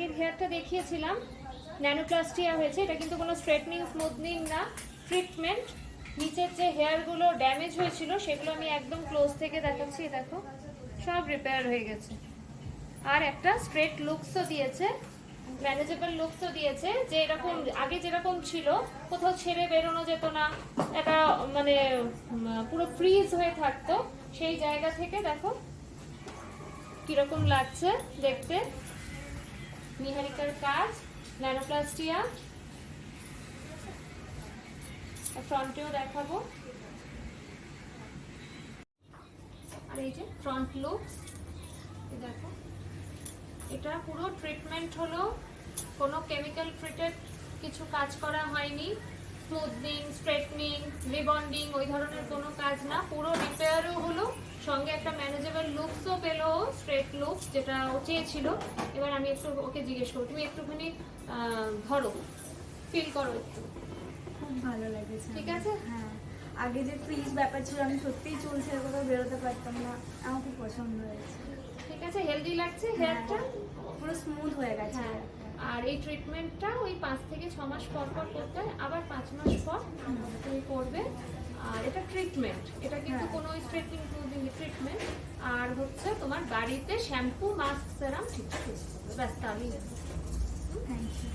আগের হেয়ারটা দেখিয়েছিলাম ন্যানোপ্লাস্টিয়া হয়েছে, এটা কিন্তু কোনো স্ট্রেটনিং স্মুথনিং না, ট্রিটমেন্ট। নিচের যে হেয়ারগুলো ড্যামেজ হয়েছিল সেগুলো আমি একদম ক্লোজ থেকে দেখাচ্ছি, দেখো সব রিপেয়ার হয়ে গেছে। আর একটা স্ট্রেট লুকসও দিয়েছে, ম্যানেজেবল লুকসও দিয়েছে, যে এরকম আগে যেরকম ছিল কোথাও ছেড়ে বেরোনো যেত না, এটা মানে পুরো ফ্রিজ হয়ে থাকতো, সেই জায়গা থেকে দেখো কিরকম লাগছে দেখতে। নিহারিকার কাজ, ন্যানোপ্লাস্টিয়া, ফ্রন্টেও দেখাবো। আর এই যে ফ্রন্ট লুকস দেখো, এটা পুরো ট্রিটমেন্ট হলো, কোনো কেমিক্যাল ট্রিটেড কিছু কাজ করা হয়নি, স্মুথনিং স্ট্রেটনিং রিবন্ডিং ওই ধরনের কোনো কাজ না, পুরো রিপেয়ারও হলো, সঙ্গে একটা ম্যানেজেবল লুকসও পেলো, স্ট্রেট লুকস যেটা ও চেয়েছিল। এবার আমি একটু ওকে জিজ্ঞেস করবো, তুমি একটুখানি ধরো, ফিল করো একটু। খুব ভালো লেগেছে। ঠিক আছে। হ্যাঁ, আগে যে ফ্রিজ ব্যাপার ছিল আমি সত্যিই চুল ছেড়ে কোথাও বেরোতে পারতাম না, আমার খুব পছন্দ হয়েছে। ঠিক আছে, হেলদি লাগছে হেয়ারটা, পুরো স্মুথ হয়ে গেছে। হ্যাঁ। আর এই ট্রিটমেন্টটা ওই 5 থেকে 6 মাস পর পর করতে হয়, আবার 5 মাস পর তুমি করবে। আর এটা ট্রিটমেন্ট, এটা কিন্তু কোনো স্ট্রেটনিং ট্রিটমেন্ট। আর হচ্ছে তোমার বাড়িতে শ্যাম্পু মাস্ক সেরাম ঠিকঠাক ইউজ করবে, ব্যাস তাহলেই। Thank you.